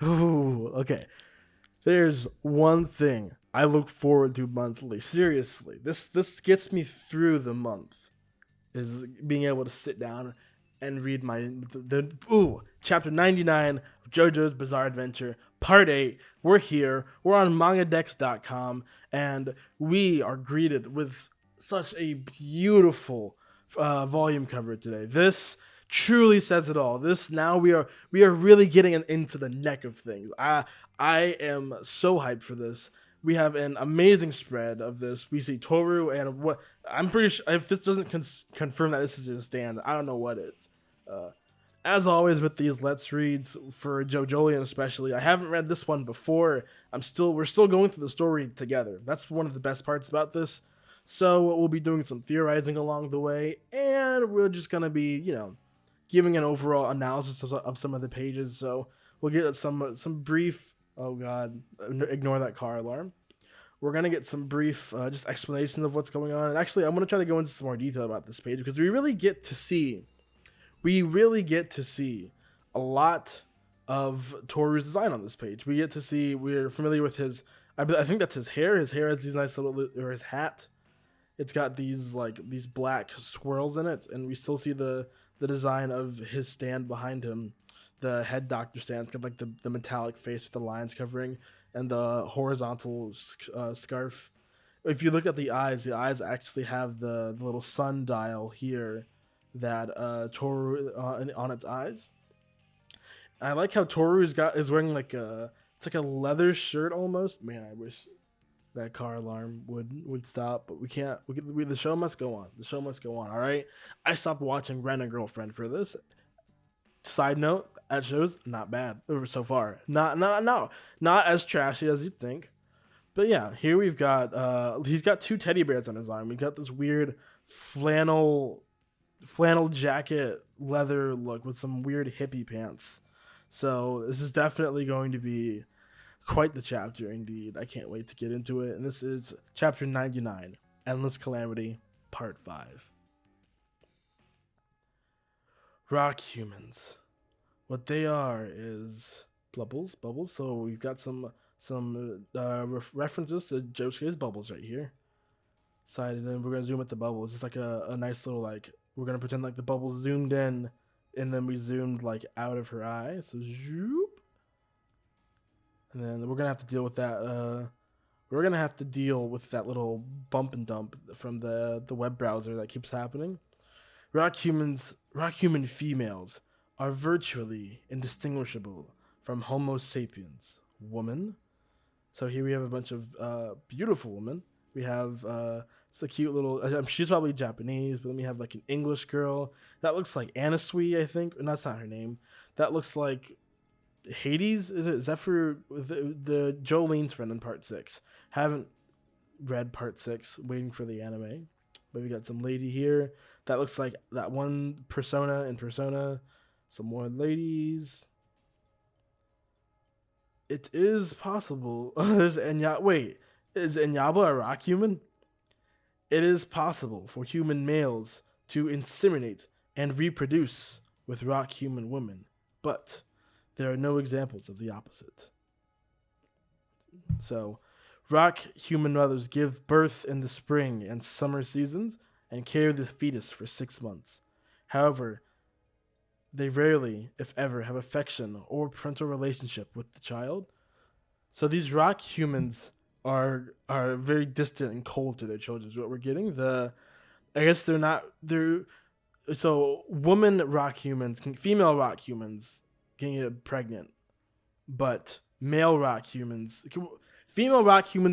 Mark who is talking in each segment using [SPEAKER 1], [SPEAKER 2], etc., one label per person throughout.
[SPEAKER 1] Ooh, okay. There's one thing I look forward to monthly. Seriously, this gets me through the month. Is being able to sit down and read chapter 99 of JoJo's Bizarre Adventure, part 8. We're here. We're on mangadex.com, and we are greeted with such a beautiful volume cover today. This truly says it all. This now we are really getting into the neck of things. I am so hyped for this. We have an amazing spread of this. We see Toru and what I'm pretty sure if this doesn't confirm that this is his stand, I don't know what is. Uh, as always with these let's reads for Jojolion especially, I haven't read this one before. We're still going through the story together. That's one of the best parts about this. So we'll be doing some theorizing along the way, and we're just gonna be, giving an overall analysis of some of the pages. So we'll get some brief. Oh God, ignore that car alarm. We're gonna get some brief just explanations of what's going on, and actually, I'm gonna try to go into some more detail about this page because we really get to see a lot of Toru's design on this page. We're familiar with his. I think that's his hair. His hair has these nice little, or his hat. It's got these black swirls in it, and we still see the design of his stand behind him, the head doctor stand. It's got like the metallic face with the lines covering and the horizontal scarf. If you look at the eyes actually have the little sundial here that Toru on its eyes. And I like how is wearing it's like a leather shirt almost. Man, I wish that car alarm would stop, but we can't. The show must go on. The show must go on. All right. I stopped watching Ren and Girlfriend for this. Side note: that show's not bad so far. Not as trashy as you'd think. But yeah, here we've got he's got two teddy bears on his arm. We've got this weird flannel jacket leather look with some weird hippie pants. So this is definitely going to be quite the chapter indeed. I can't wait to get into it. And this is chapter 99, Endless Calamity, part 5. Rock humans. What they are is bubbles. So we've got some references to Josuke's bubbles right here. Side, and then we're gonna zoom at the bubbles. It's like a nice little we're gonna pretend like the bubbles zoomed in, and then we zoomed out of her eye. So zoop, and then we're gonna have to deal with that. We're gonna have to deal with that little bump and dump from the web browser that keeps happening. Rock human females are virtually indistinguishable from Homo sapiens, woman. So here we have a bunch of beautiful women. We have it's a cute little. She's probably Japanese, but then we have an English girl that looks like Anasui, I think. And that's not her name. That looks like Hades. Is that for the Jolene's friend in part 6? Haven't read part 6. Waiting for the anime. But we got some lady here that looks like that one persona in Persona. Some more ladies. It is possible. There's Enya. Wait, is Enyaba a rock human? It is possible for human males to inseminate and reproduce with rock human women, but there are no examples of the opposite. So, rock human mothers give birth in the spring and summer seasons and carry the fetus for 6 months. However, they rarely, if ever, have affection or parental relationship with the child. So these rock humans are very distant and cold to their children. Is what we're getting. I guess they're so female rock humans can get pregnant, but female rock humans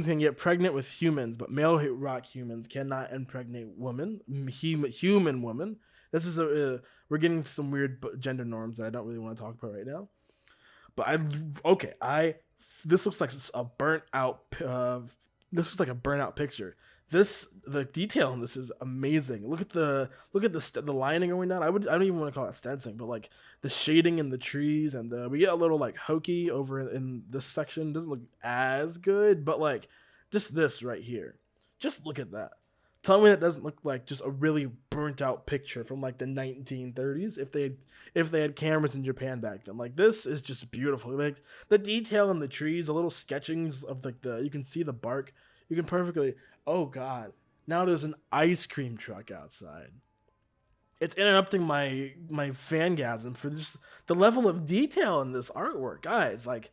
[SPEAKER 1] can get pregnant with humans, but male rock humans cannot impregnate human women. This is we're getting some weird gender norms that I don't really want to talk about right now. But this looks like a burnt out. This looks like a burnout picture. The detail in this is amazing. Look at the lining going down. I don't even want to call it stenciling, but the shading in the trees, and we get a little hokey over in this section. Doesn't look as good, but just this right here. Just look at that. Tell me that doesn't look like just a really burnt out picture from like the 1930s if they had cameras in Japan back then. Like this is just beautiful. Like the detail in the trees, the little sketchings of like the you can see the bark. You can perfectly. Oh god. Now there's an ice cream truck outside. It's interrupting my fangasm for just the level of detail in this artwork, guys. Like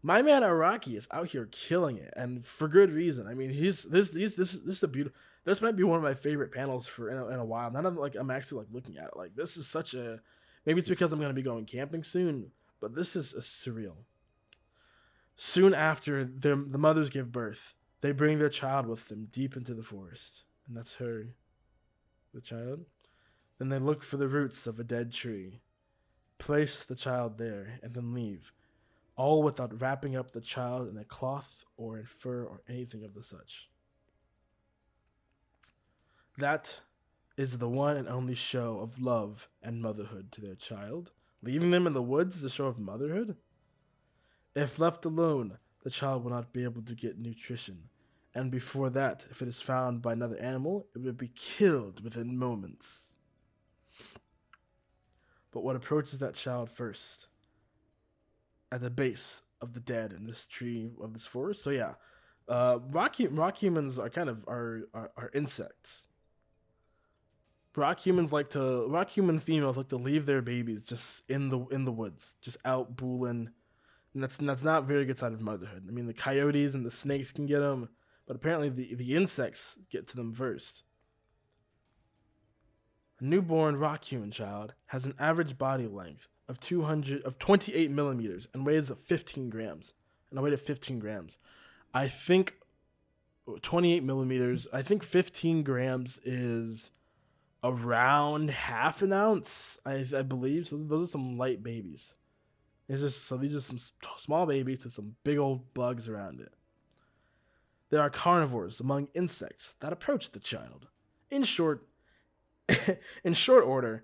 [SPEAKER 1] my man Araki is out here killing it, and for good reason. I mean, this is a beautiful. This might be one of my favorite panels for in a while. None of like I'm actually like looking at it. Like this is such a. Maybe it's because I'm gonna be going camping soon, but this is a surreal. Soon after the mothers give birth, they bring their child with them deep into the forest, and that's her, the child. Then they look for the roots of a dead tree, place the child there, and then leave, all without wrapping up the child in a cloth or in fur or anything of the such. That is the one and only show of love and motherhood to their child. Leaving them in the woods is a show of motherhood? If left alone, the child will not be able to get nutrition. And before that, if it is found by another animal, it would be killed within moments. But what approaches that child first? At the base of the dead in this tree of this forest. So yeah, rock humans are kind of are insects. Rock human females like to leave their babies just in the woods, just out booling, and that's not a very good sign of motherhood. I mean, the coyotes and the snakes can get them, but apparently the insects get to them first. A newborn rock human child has an average body length of 28 millimeters and weighs 15 grams. And a weight of 15 grams. I think 28 millimeters. I think 15 grams is around half an ounce. I believe. So those are some light babies. These are some small babies with some big old bugs around it. There are carnivores among insects that approach the child. In short order,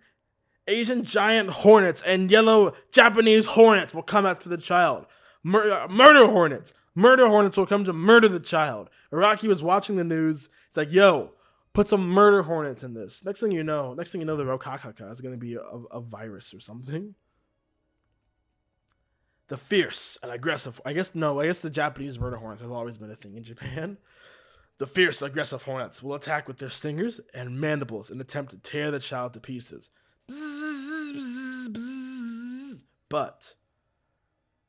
[SPEAKER 1] Asian giant hornets and yellow Japanese hornets will come after the child. Murder hornets. Murder hornets will come to murder the child. Araki was watching the news. It's like, yo, put some murder hornets in this. Next thing you know, the Rokakaka is going to be a virus or something. The fierce and aggressive. I guess the Japanese murder hornets have always been a thing in Japan. The fierce, aggressive hornets will attack with their stingers and mandibles in an attempt to tear the child to pieces. But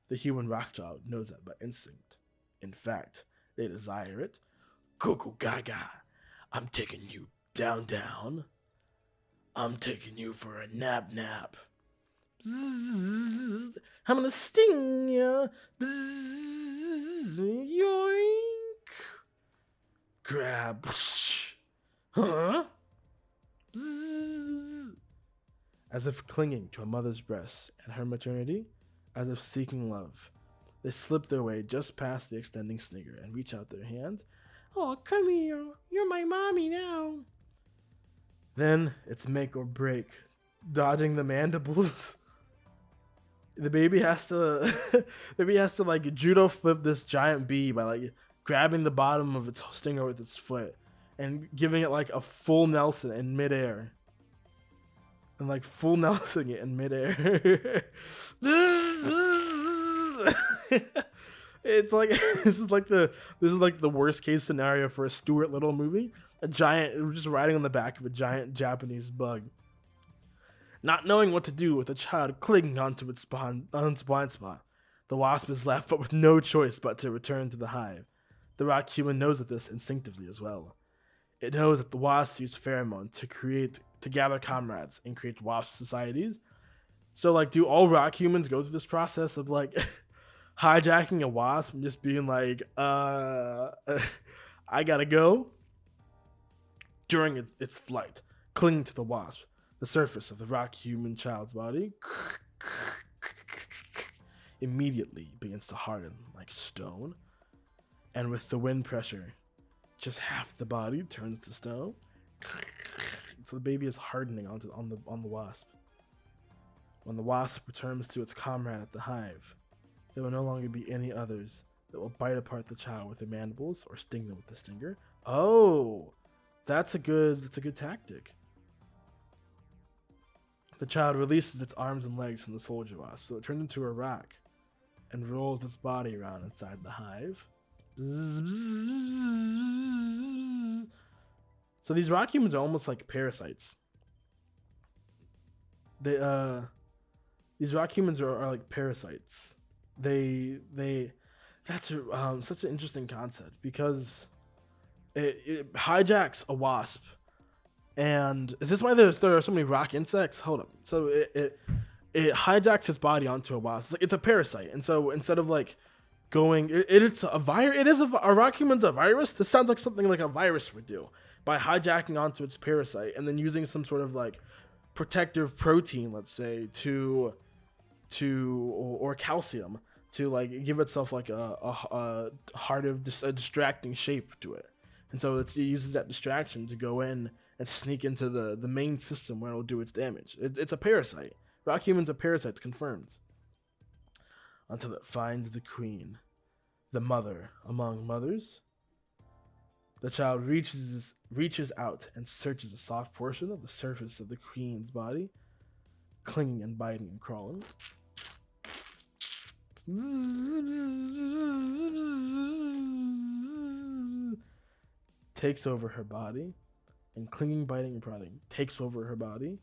[SPEAKER 1] the human rock child knows that by instinct. In fact, they desire it. Rokakaka, I'm taking you down. I'm taking you for a nap. I'm gonna sting ya. Yoink. Grab. Huh? As if clinging to a mother's breast and her maternity, as if seeking love. They slip their way just past the extending stinger and reach out their hand. Oh, come here. You're my mommy now. Then it's make or break. Dodging the mandibles. The baby has to like judo flip this giant bee by like grabbing the bottom of its stinger with its foot and giving it like a full Nelson in midair. And like full Nelson it in midair. It's like this is like the worst case scenario for a Stuart Little movie. We're just riding on the back of a giant Japanese bug. Not knowing what to do with a child clinging onto its blind spot, the wasp is left but with no choice but to return to the hive. The rock human knows of this instinctively as well. It knows that the wasps use pheromones to gather comrades and create wasp societies. So like, do all rock humans go through this process of like hijacking a wasp and just being like, I gotta go? During its flight, clinging to the wasp, the surface of the rock human child's body immediately begins to harden like stone. And with the wind pressure, just half the body turns to stone. So the baby is hardening on the wasp. When the wasp returns to its comrade at the hive, there will no longer be any others that will bite apart the child with their mandibles or sting them with the stinger. Oh, That's a good tactic. The child releases its arms and legs from the soldier wasp, so it turns into a rock and rolls its body around inside the hive. So these rock humans are almost like parasites. They these rock humans are like parasites. They that's such an interesting concept because it hijacks a wasp. And is this why there are so many rock insects? Hold up. So it hijacks its body onto a wasp. It's a parasite, and so instead of like going, it's a virus. It is a rock human's a virus. This sounds like something like a virus would do by hijacking onto its parasite and then using some sort of like protective protein, let's say, or calcium to like give itself like a distracting shape to it. And so it uses that distraction to go in and sneak into the main system where it'll do its damage. It's a parasite. Rock humans are parasites, confirmed. Until it finds the queen, the mother among mothers. The child reaches out and searches a soft portion of the surface of the queen's body, clinging and biting and crawling. Takes over her body, and clinging, biting, and prodding takes over her body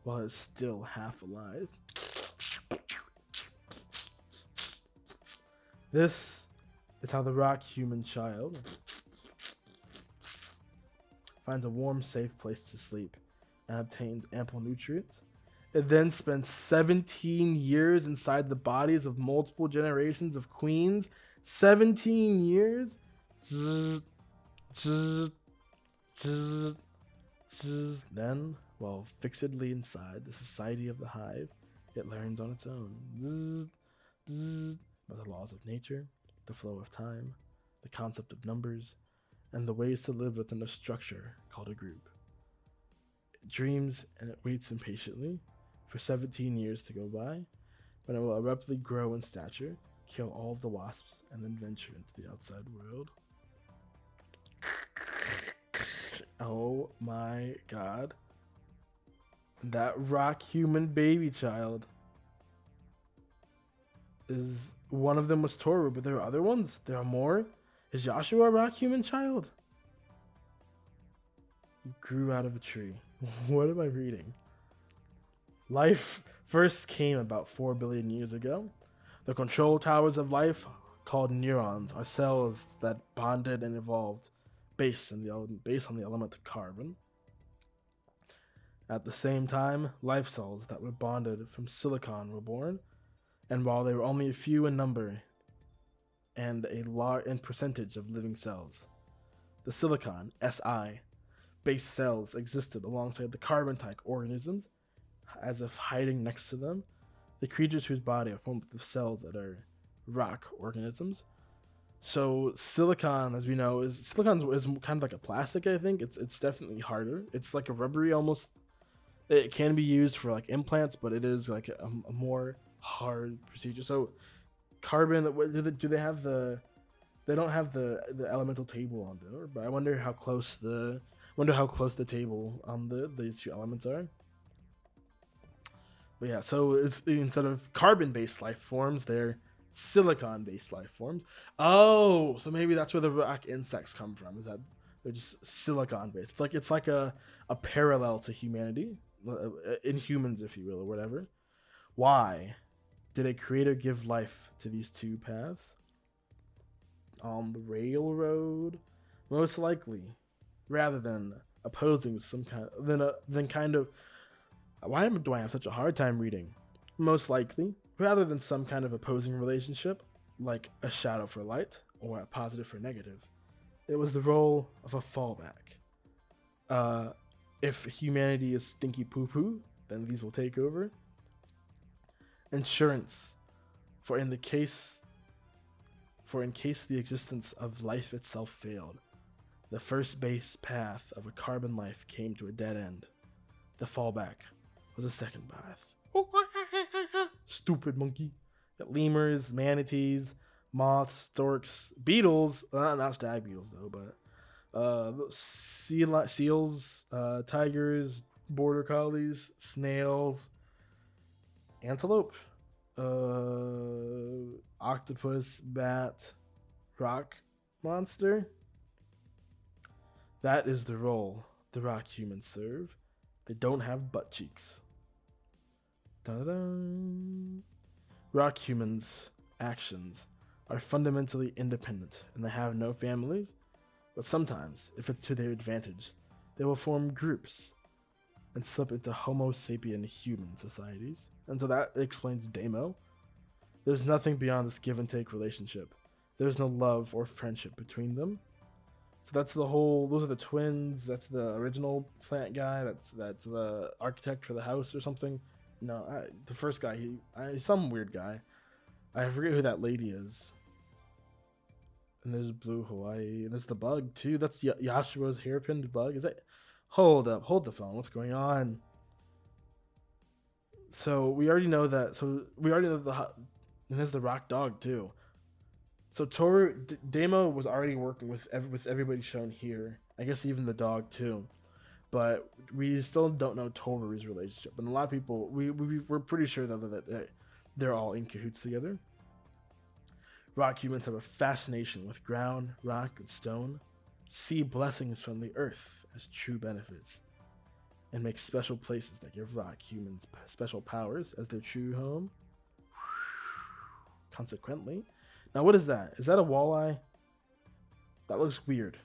[SPEAKER 1] while it's still half alive. This is how the rock human child finds a warm, safe place to sleep and obtains ample nutrients. It then spends 17 years inside the bodies of multiple generations of queens. 17 years? Then, while fixedly inside the society of the hive, it learns on its own about the laws of nature, the flow of time, the concept of numbers, and the ways to live within a structure called a group. It dreams and it waits impatiently for 17 years to go by, when it will abruptly grow in stature, kill all of the wasps, and then venture into the outside world. Oh my god. That rock human baby child is... One of them was Toru, but there are other ones. There are more. Is Joshua a rock human child? He grew out of a tree. What am I reading? Life first came about 4 billion years ago. The control towers of life, called neurons, are cells that bonded and evolved based on the element carbon. At the same time, life cells that were bonded from silicon were born, and while they were only a few in number and a large percentage of living cells, the silicon Si based cells existed alongside the carbon-type organisms, as if hiding next to them. The creatures whose body are formed of cells that are rock organisms. So silicon, as we know, is kind of like a plastic. I think it's definitely harder. It's like a rubbery almost. It can be used for like implants, but it is like a more hard procedure. So carbon, do they have the... They don't have the elemental table on there, but I wonder how close the table on these two elements are. But yeah, so it's instead of carbon-based life forms, they're silicon-based life forms. Oh, so maybe that's where the rock insects come from, is that they're just silicon-based. It's like a parallel to humanity, in humans, if you will, or whatever. Why did a creator give life to these two paths? On the railroad, most likely, rather than opposing some kind of why do I have such a hard time reading? Most likely, rather than some kind of opposing relationship, like a shadow for light or a positive for negative, it was the role of a fallback. If humanity is stinky poo-poo, then these will take over. Insurance, for in case the existence of life itself failed, the first base path of a carbon life came to a dead end. The fallback was a second path. Stupid monkey. Lemurs, manatees, moths, storks, beetles, not stag beetles though, but Seals, tigers, border collies, snails, antelope, octopus, bat, rock monster. That is the role the rock humans serve. They don't have butt cheeks. Da-da-da. Rock humans' actions are fundamentally independent and they have no families, but sometimes, if it's to their advantage, they will form groups and slip into Homo sapien human societies. And so that explains Demo. There's nothing beyond this give and take relationship. There's no love or friendship between them. So that's the whole. Those are the twins. That's the original plant guy. That's the architect for the house or something. No, the first guy. He's some weird guy. I forget who that lady is. And there's Blue Hawaii. And there's the bug too. That's Yashua's hairpinned bug. Is that? Hold up. Hold the phone. What's going on? So we already know that. So we already know and there's the rock dog too. So Toru Demo was already working with everybody shown here. I guess even the dog too. But we still don't know Toru's relationship. And a lot of people, we're pretty sure that they're all in cahoots together. Rock humans have a fascination with ground, rock, and stone, see blessings from the earth as true benefits, and make special places that give rock humans special powers as their true home. Consequently, now what is that? Is that a walleye? That looks weird.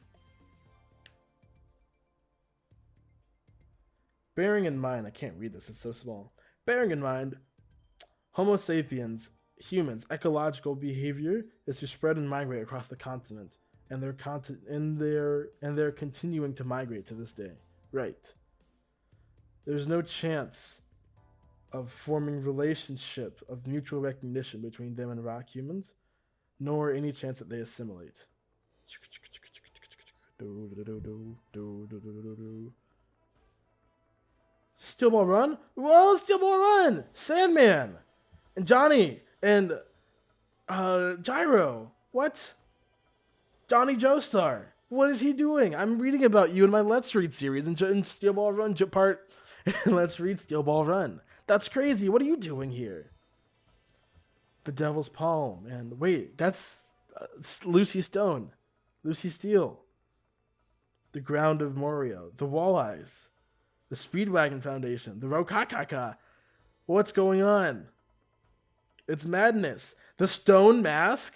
[SPEAKER 1] Bearing in mind, I can't read this, it's so small. Bearing in mind, Homo sapiens, humans' ecological behavior is to spread and migrate across the continent, and they're continuing to migrate to this day. Right. There's no chance of forming relationship of mutual recognition between them and rock humans, nor any chance that they assimilate. Steel Ball Run? Well, Steel Ball Run! Sandman! And Johnny! And Gyro! What? Johnny Joestar! What is he doing? I'm reading about you in my Let's Read series in Steel Ball Run part. Let's read Steel Ball Run. That's crazy. What are you doing here? The Devil's Palm. And wait, that's Lucy Stone. Lucy Steele. The Ground of Morio. The Walleyes. The Speedwagon Foundation. The Rokakaka. What's going on? It's madness. The Stone Mask?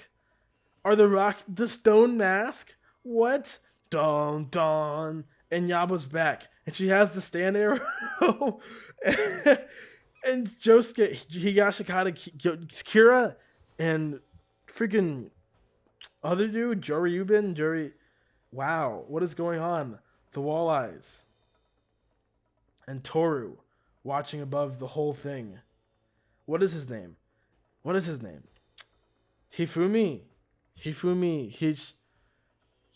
[SPEAKER 1] The Stone Mask? What? Don. And Yaba's back. And she has the stand arrow. And Josuke, Higashikata, Kira, and freaking other dude, Joryubin. Wow, what is going on? The Walleyes. And Toru, watching above the whole thing. What is his name? Hifumi,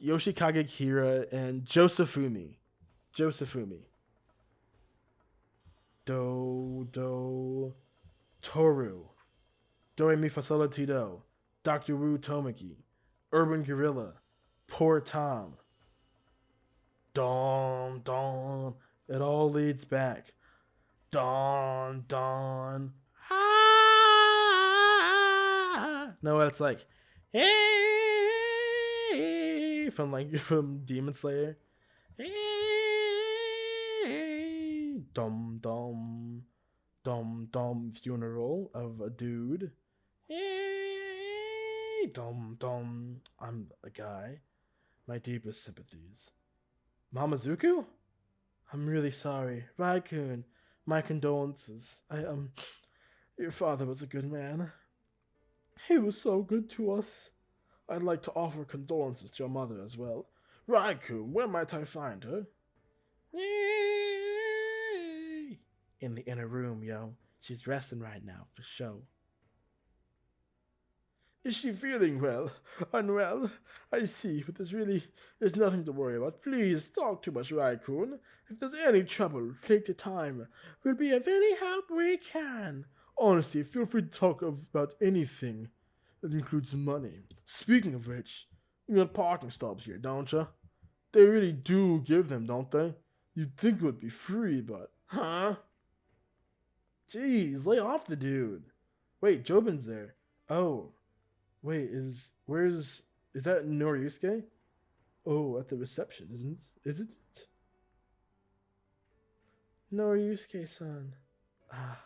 [SPEAKER 1] Yoshikage Kira, and Josephumi. Do, Toru, Do Mi Fa Sol La Ti Do, Dr. Wu Tomiki, Urban Gorilla, Poor Tom. Dawn, it all leads back. Dawn. No, it's like, hey, from Demon Slayer. Hey, dum, funeral of a dude. Hey, dum, I'm a guy. My deepest sympathies. Mamazuku? I'm really sorry. Raikun, my condolences. Your father was a good man. He was so good to us. I'd like to offer condolences to your mother as well. Raikun, where might I find her? In the inner room, yo. She's resting right now, for show. Is she feeling well? Unwell? I see, but there's nothing to worry about. Please, talk to us, Raikun. If there's any trouble, take the time. We'll be of any help we can. Honestly, feel free to talk about anything that includes money. Speaking of which, you got parking stops here, don't you? They really do give them, don't they? You'd think it would be free, but... Huh? Jeez, lay off the dude. Wait, Jobin's there. Oh, wait, where's... Is that Noriyusuke? Oh, at the reception, isn't... Is it? Noriyusuke-san. Ah,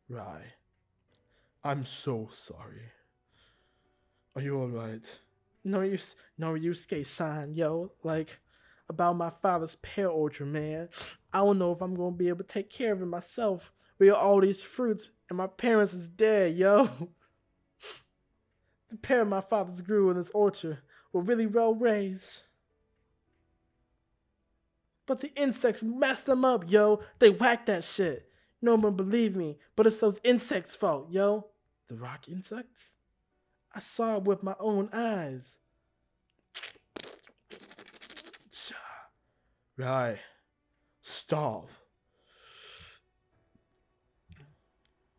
[SPEAKER 1] Rai. I'm so sorry. Are you alright? Noriyusuke-san, yo. Like, about my father's pear orchard, man. I don't know if I'm gonna be able to take care of it myself. We got all these fruits, and my parents is dead, yo. The pear my father's grew in this orchard were really well raised. But the insects messed them up, yo. They whacked that shit. No one believe me, but it's those insects' fault, yo. The rock insects? I saw it with my own eyes. Right. Stop.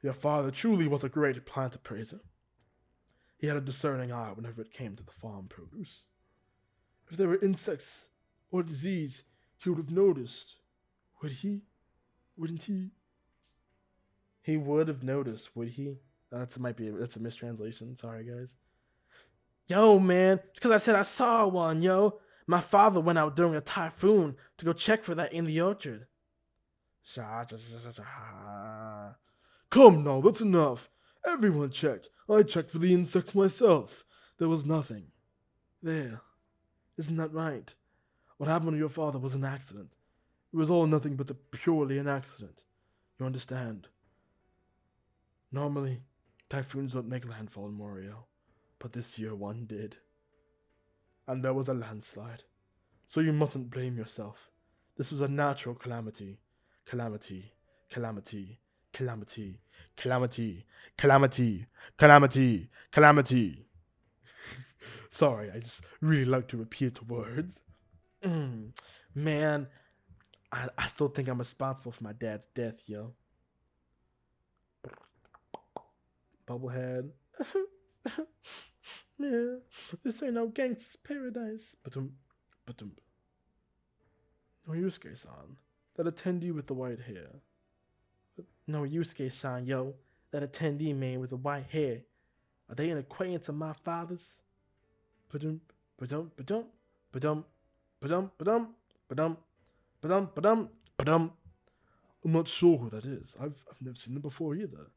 [SPEAKER 1] Your father truly was a great plant appraiser. He had a discerning eye whenever it came to the farm produce. If there were insects or disease, he would have noticed. Would he? Wouldn't he? He would have noticed, would he? That's a mistranslation. Sorry, guys. Yo, man, it's because I said I saw one, yo. My father went out during a typhoon to go check for that in the orchard. Come now, that's enough. Everyone checked. I checked for the insects myself. There was nothing. There. Isn't that right? What happened to your father was an accident. It was all nothing but purely an accident. You understand? Normally, typhoons don't make landfall in Morio, but this year one did. And there was a landslide. So you mustn't blame yourself. This was a natural calamity. Calamity. Calamity. Calamity. Calamity. Calamity. Calamity. Calamity. Sorry, I just really like to repeat the words. Man, I still think I'm responsible for my dad's death, yo. Bubblehead. Man, this ain't no gangster's paradise. Noriyusuke-san, that attendee with the white hair. Noriyusuke-san, yo, that attendee man with the white hair. Are they an acquaintance of my father's? I'm not sure who that is. I've never seen them before either.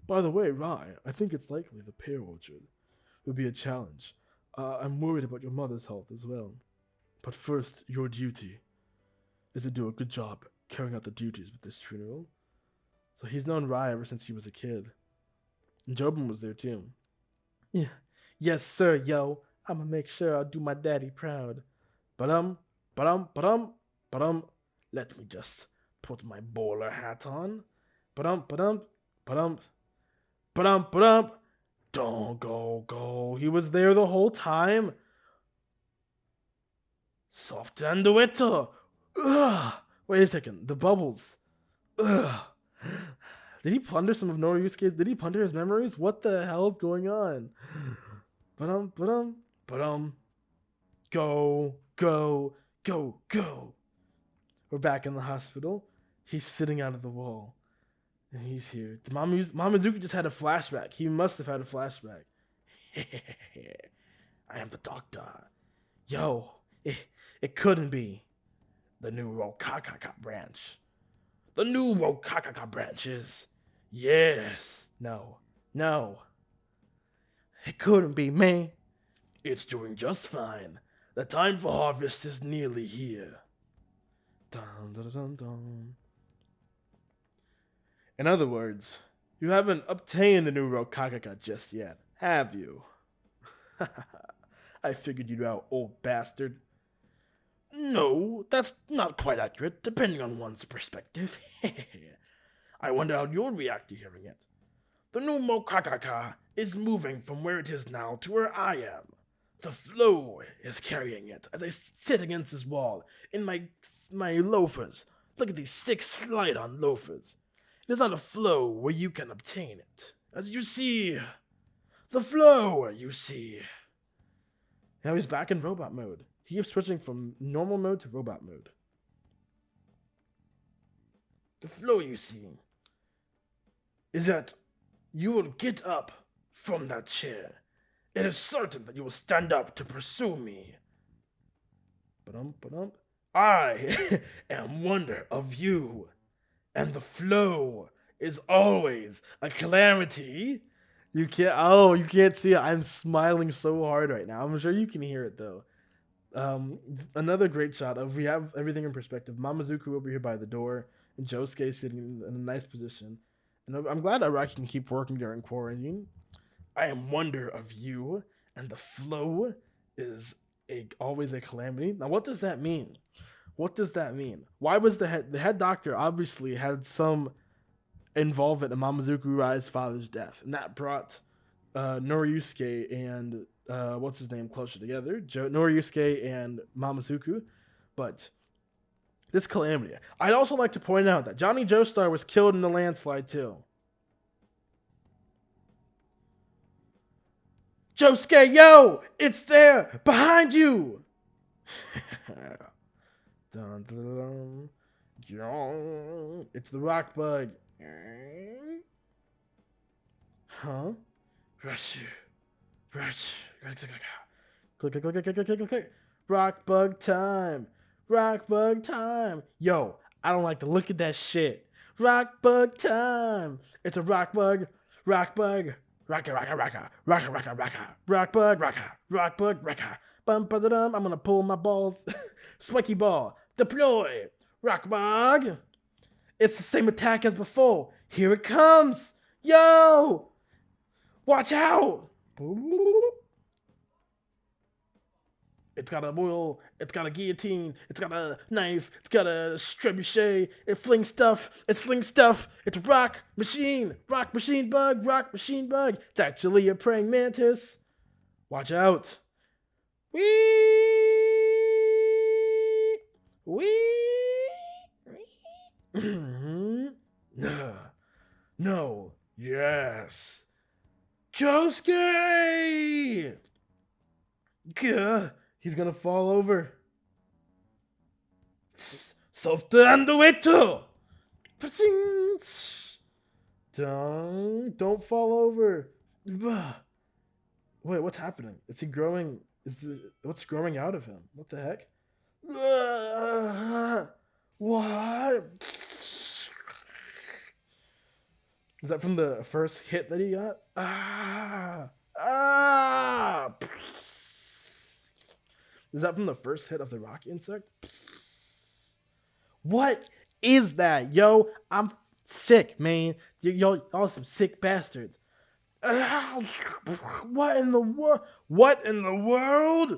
[SPEAKER 1] By the way, Rai, I think it's likely the pear orchard will be a challenge. I'm worried about your mother's health as well. But first, your duty is to do a good job carrying out the duties with this funeral. So he's known Rai ever since he was a kid. And Jobin was there too. Yeah. Yes, sir, yo. I'ma make sure I'll do my daddy proud. Let me just put my bowler hat on. Don't go. He was there the whole time. Soft and it. Ugh. Wait a second. The bubbles. Ugh. Did he plunder some of Noriyusuke's? Did he plunder his memories? What the hell is going on? Go. We're back in the hospital. He's sitting out of the wall. And he's here. Mamazuki just had a flashback. He must have had a flashback. I am the doctor. Yo, it couldn't be. The new Rokakaka branch. The new Rokakaka branch is... Yes. No. It couldn't be me. It's doing just fine. The time for harvest is nearly here. Dun, dun, dun, dun. In other words, you haven't obtained the new Rokakaka just yet, have you? I figured you'd out, old bastard. No, that's not quite accurate, depending on one's perspective. I wonder how you'll react to hearing it. The new Rokakaka is moving from where it is now to where I am. The flow is carrying it as I sit against this wall in my loafers. Look at these 6 slide-on loafers. It is not a flow where you can obtain it. As you see, the flow, you see. Now he's back in robot mode. He keeps switching from normal mode to robot mode. The flow, you see, is that you will get up from that chair. It is certain that you will stand up to pursue me. I am wonder of you, and the flow is always a calamity. You can't see it. I'm smiling so hard right now. I'm sure you can hear it though. Another great shot of we have everything in perspective. Mamazuku over here by the door, and Josuke sitting in a nice position. And I'm glad Araki can keep working during quarantine. I am wonder of you, and the flow is always a calamity. Now, what does that mean? What does that mean? Why was the head doctor obviously had some involvement in Mamazuku Rai's father's death, and that brought Noriyusuke and what's his name closer together, Noriyusuke and Mamazuku. But this calamity, I'd also like to point out that Johnny Joestar was killed in the landslide too. Josuke, yo, it's there behind you. Dun, dun, dun. It's the rock bug. Huh? Rush. Click. Rock bug time. Rock bug time. Yo, I don't like to look at that shit. Rock bug time. It's a rock bug. Rock bug. Rocka. Rock bug. Rocka. I'm gonna pull my balls. Spiky ball. Deploy. Rock bug. It's the same attack as before. Here it comes. Yo. Watch out. It's got a wheel, it's got a guillotine, it's got a knife, it's got a trebuchet, it flings stuff, it's a rock machine bug. It's actually a praying mantis. Watch out. No. Yes. Josuke! Gah. He's gonna fall over. Soft underweto. Don't fall over. Wait, what's happening? Is he growing? What's growing out of him? What the heck? What? Is that from the first hit that he got? Is that from the first hit of the rock insect? What is that, yo? I'm sick, man. Y'all some sick bastards. What in the world? What in the world?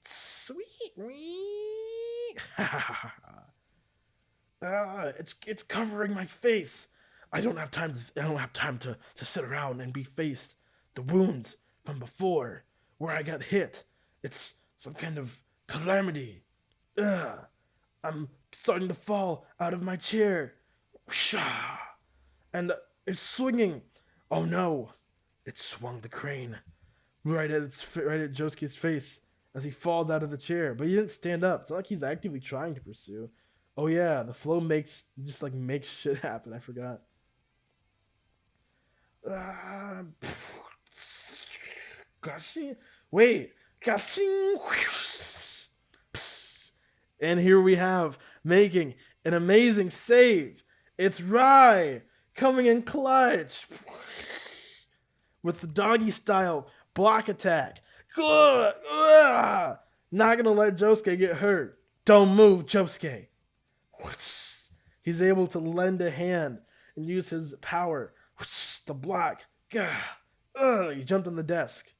[SPEAKER 1] Sweet. It's covering my face. I don't have time to sit around and be faced the wounds from before where I got hit. It's some kind of calamity. I'm starting to fall out of my chair. And it's swinging. Oh no. It swung the crane right at Josuke's face as he falls out of the chair. But he didn't stand up. It's not like he's actively trying to pursue. Oh yeah, the flow makes shit happen. I forgot. Wait. And here we have making an amazing save. It's Rai coming in clutch with the doggy style block attack. Not gonna let Josuke get hurt. Don't move, Josuke. He's able to lend a hand and use his power to block. He jumped on the desk.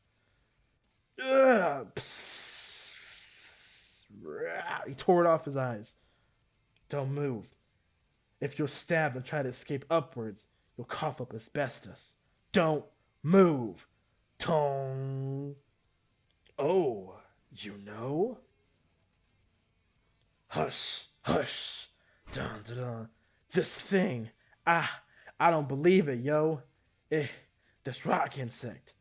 [SPEAKER 1] He tore it off his eyes. Don't move. If you're stabbed and try to escape upwards, you'll cough up asbestos. Don't move. Tong. Oh, you know? Hush. Dun, dun, dun. This thing. I don't believe it, yo. This rock insect.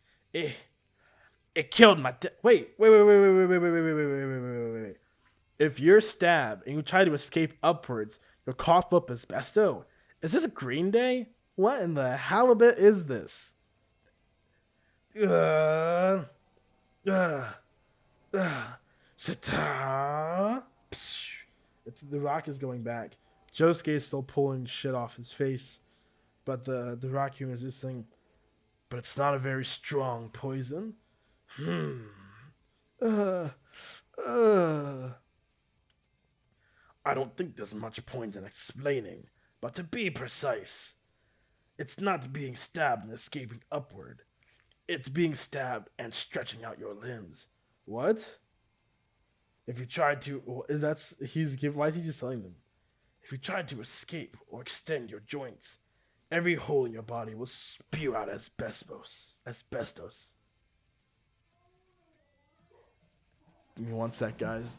[SPEAKER 1] It killed my wait. If you're stabbed and you try to escape upwards, you'll cough up asbesto. Is this a Green Day? What in the halibut is this? Uh, uh, Sata. It's the rock is going back. Josuke is still pulling shit off his face, but the rock human is just saying, but it's not a very strong poison. Hmm. Uh, uh. I don't think there's much point in explaining, but to be precise, it's not being stabbed and escaping upward. It's being stabbed and stretching out your limbs. What? If you try to, why is he just telling them? If you try to escape or extend your joints, every hole in your body will spew out asbestos. Give me 1 sec, guys.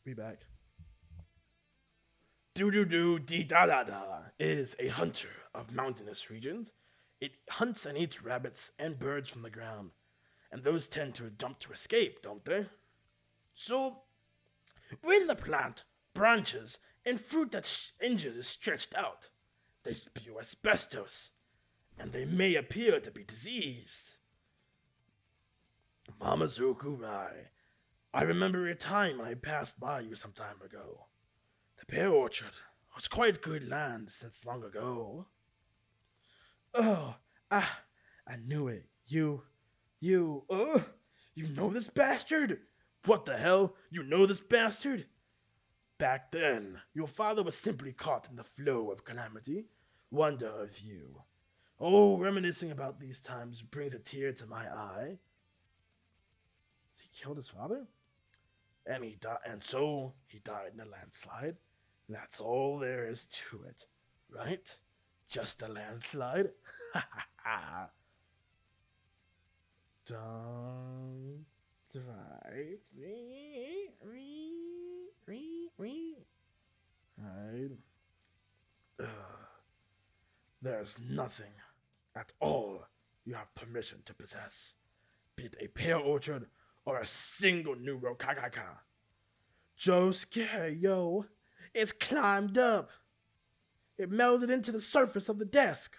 [SPEAKER 1] Be back. Do-do-do-dee-da-da-da is a hunter of mountainous regions. It hunts and eats rabbits and birds from the ground, and those tend to jump to escape, don't they? So, when the plant, branches, and fruit that's injured is stretched out, they spew asbestos, and they may appear to be diseased. Mamazuku Rai, I remember a time when I passed by you some time ago. The pear orchard was quite good land since long ago. Oh, I knew it. You know this bastard? What the hell? You know this bastard? Back then, your father was simply caught in the flow of calamity. Wonder if you. Oh, reminiscing about these times brings a tear to my eye. He killed his father? And so he died in a landslide. That's all there is to it, right? Just a landslide? Ha ha ha. Don't drive me. Right. There's nothing at all you have permission to possess, be it a pear orchard or a single new Rokakaka. Josuke, yo, it's climbed up. It melded into the surface of the desk.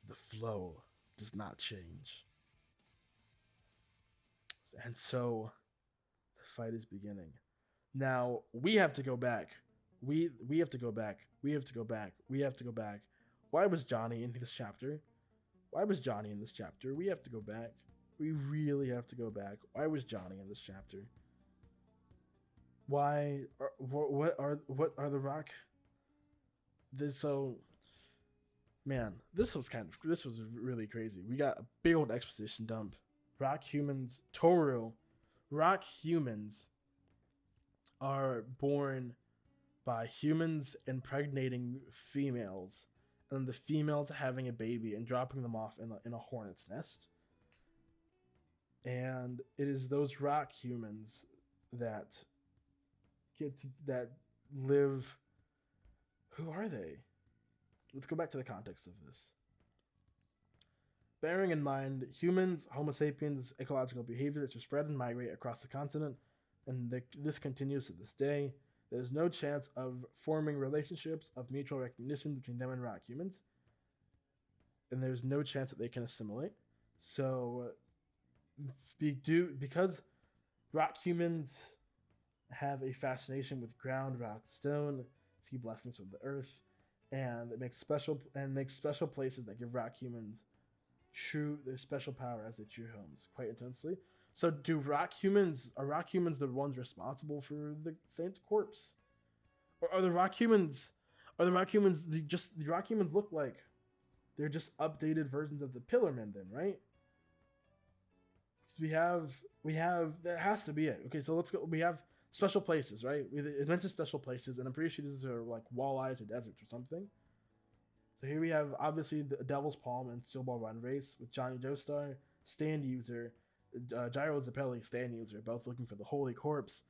[SPEAKER 1] The flow does not change. And so, the fight is beginning. Now, we have to go back. We have to go back. We have to go back. We have to go back. Why was Johnny in this chapter? Why was Johnny in this chapter? We have to go back. We really have to go back. Why was Johnny in this chapter? Why? What are the rock? Man, this was really crazy. We got a big old exposition dump. Rock humans, Toru. Rock humans are born by humans impregnating females, and the females having a baby and dropping them off in a hornet's nest. And it is those rock humans that live. Who are they? Let's go back to the context of this. Bearing in mind humans, Homo sapiens, ecological behavior to spread and migrate across the continent, and this continues to this day. There's no chance of forming relationships of mutual recognition between them and rock humans, and there's no chance that they can assimilate. So, because rock humans have a fascination with ground, rock, stone, see blessings from the earth, and it makes special places that give rock humans their special power as their true homes quite intensely. So are rock humans the ones responsible for the saint's corpse? Or are the rock humans the rock humans look like they're just updated versions of the Pillarmen then, right? Because we have that has to be it. Okay, so let's go. We have special places, right? It mentions special places, and I'm pretty sure these are like walleyes or deserts or something. So here we have obviously the Devil's Palm and Snowball Run race with Johnny Joestar, Stand User, Gyro Zappelli, stand user, both looking for the Holy Corpse.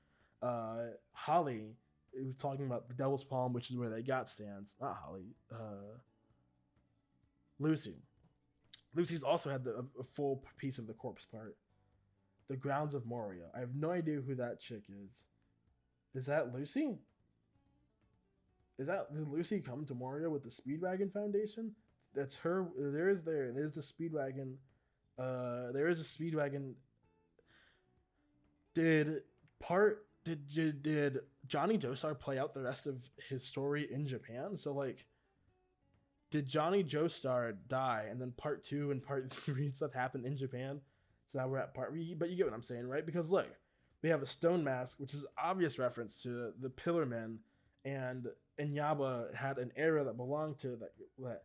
[SPEAKER 1] Holly was talking about the Devil's Palm, which is where they got stands. Not Holly. Lucy. Lucy's also had a full piece of the corpse part. The Grounds of Moria. I have no idea who that chick is. Is that Lucy? Did Lucy come to Moria with the Speedwagon Foundation? That's her. There's the Speedwagon. There is a Speedwagon. Did Johnny Joestar play out the rest of his story in Japan? So like, did Johnny Joestar die and then part 2 and part 3 and stuff happened in Japan? So now we're at part, but you get what I'm saying, right? Because look, we have a stone mask, which is obvious reference to the Pillar Men, and Inyaba had an arrow that belonged to that,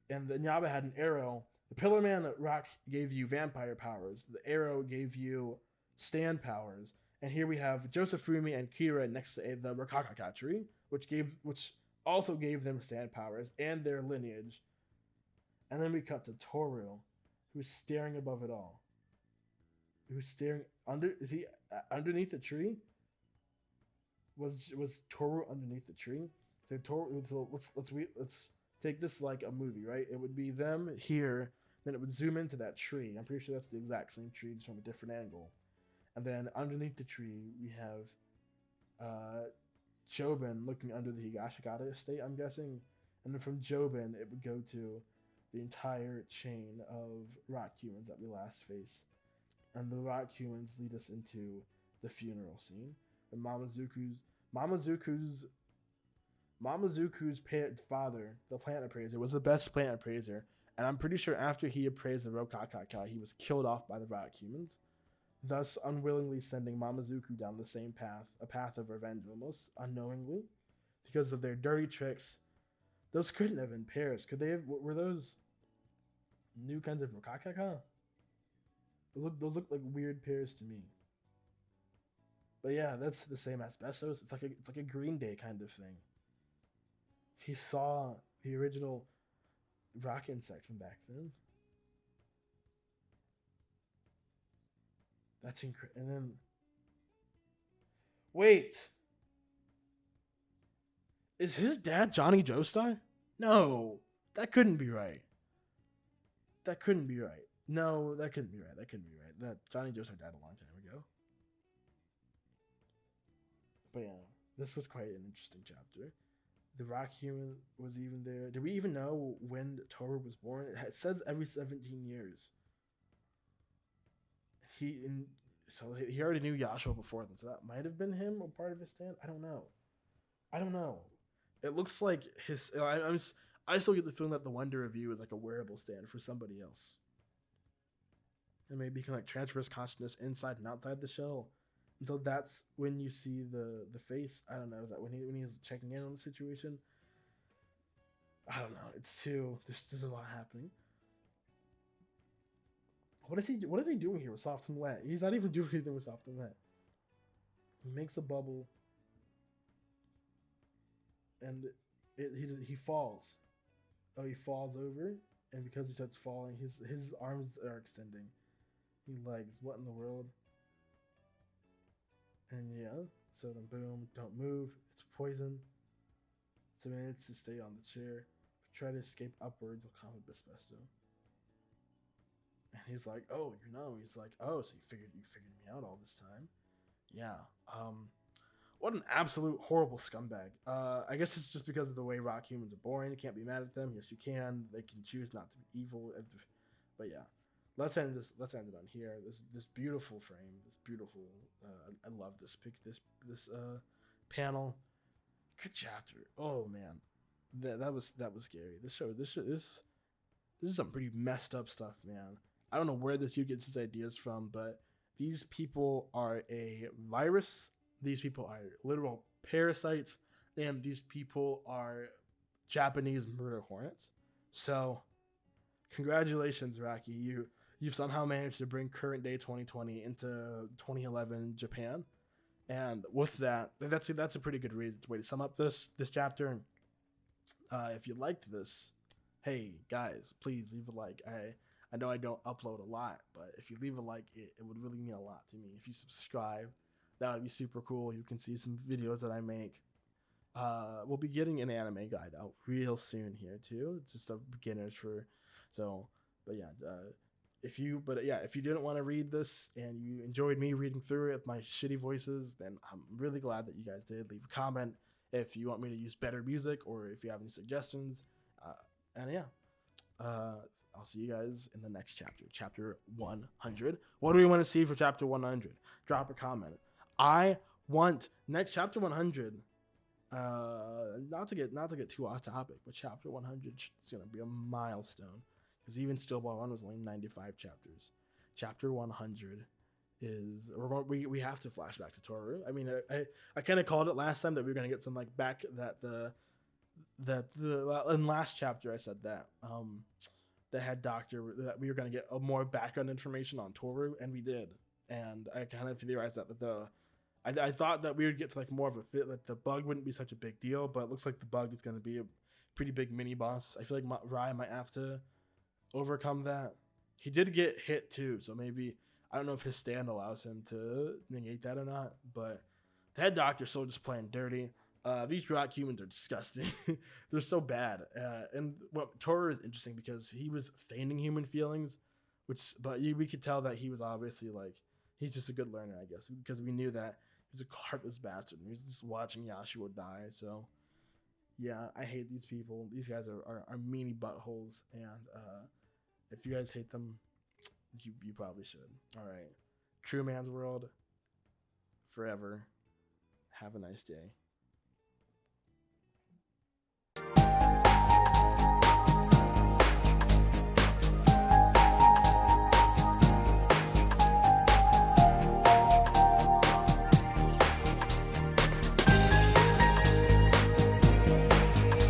[SPEAKER 1] and Inyaba had an arrow. The Pillar Man rock gave you vampire powers. The arrow gave you stand powers. And here we have Josefumi and Kira next to the Rokakaka tree, which also gave them stand powers and their lineage. And then we cut to Toru, who's staring above it all. Who's staring under? Is he underneath the tree? Was Toru underneath the tree? So Toru. So let's take this like a movie, right? It would be them here, then it would zoom into that tree. I'm pretty sure that's the exact same tree, just from a different angle. And then underneath the tree, we have Jobin looking under the Higashikata estate, I'm guessing. And then from Jobin, it would go to the entire chain of rock humans that we last faced. And the rock humans lead us into the funeral scene. And Mamazuku's father, the plant appraiser, was the best plant appraiser. And I'm pretty sure after he appraised the Rokakaka, he was killed off by the rock humans, thus unwillingly sending Mamazuku down the same path, a path of revenge almost, unknowingly, because of their dirty tricks. Those couldn't have been pairs. Could they have? Were those new kinds of Rokakaka? Those look like weird pairs to me. But yeah, that's the same asbestos. It's like a Green Day kind of thing. He saw the original rock insect from back then. That's incredible. And then, wait, is his dad Johnny Joestar? No, that couldn't be right. That couldn't be right. No, that couldn't be right. That couldn't be right. That Johnny Joestar died a long time ago. But yeah, this was quite an interesting chapter. The rock human was even there. Did we even know when Toru was born? It says every 17 years. So he already knew Yasuo before then, so that might have been him or part of his stand. I don't know. It looks like his. I still get the feeling that the Wonder Review is like a wearable stand for somebody else, and maybe he can like transfer his consciousness inside and outside the shell. And so that's when you see the face. I don't know. Is that when he's checking in on the situation? I don't know. It's too. There's a lot happening. What is he doing here with Soft and Wet? He's not even doing anything with Soft and Wet. He makes a bubble, and he falls. Oh, he falls over, and because he starts falling, his arms are extending. He legs. What in the world? And yeah, so then boom, don't move. It's poison. 7 minutes to stay on the chair. Try to escape upwards. Will come with asbestos. And he's like, oh, he's like, oh, so you figured me out all this time. Yeah. What an absolute horrible scumbag. I guess it's just because of the way rock humans are born. You can't be mad at them. Yes, you can. They can choose not to be evil. But yeah, let's end it on here. This beautiful frame. This beautiful. I love this panel. Good chapter. Oh man, that was scary. This is some pretty messed up stuff, man. I don't know where this dude gets his ideas from, but these people are a virus. These people are literal parasites, and these people are Japanese murder hornets. So, congratulations, Rocky. You've somehow managed to bring current day 2020 into 2011 Japan, and with that's a pretty good way to sum up this chapter. If you liked this, hey guys, please leave a like. I I know I don't upload a lot, but if you leave a like, it would really mean a lot to me. If you subscribe, that would be super cool. You can see some videos that I make. We'll be getting an anime guide out real soon here too. It's just a beginners for, so, but yeah, if you didn't want to read this and you enjoyed me reading through it with my shitty voices, then I'm really glad that you guys did. Leave a comment if you want me to use better music or if you have any suggestions. And yeah, I'll see you guys in the next chapter, chapter 100. What do we want to see for chapter 100? Drop a comment. I want next chapter 100. Not to get too off topic, but chapter 100 is gonna be a milestone because even Still Ball Run was only 95 chapters. Chapter 100 is we have to flash back to Toru. I mean, I kind of called it last time that we were gonna get some like back in last chapter I said that the head doctor that we were gonna get more background information on Toru, and we did. And I kind of theorized that I thought that we would get to like more of a fit, like the bug wouldn't be such a big deal, but it looks like the bug is going to be a pretty big mini boss. I feel like Ryan might have to overcome that. He did get hit too, so maybe I don't know if his stand allows him to negate that or not. But the head doctor's still just playing dirty. These rock humans are disgusting. They're so bad. And what Toru is interesting because he was feigning human feelings, but we could tell that he was obviously like he's just a good learner, I guess, because we knew that. He's a heartless bastard. And he was just watching Yasuo die. So, yeah, I hate these people. These guys are meanie buttholes. And if you guys hate them, you probably should. All right. True Man's World. Forever. Have a nice day.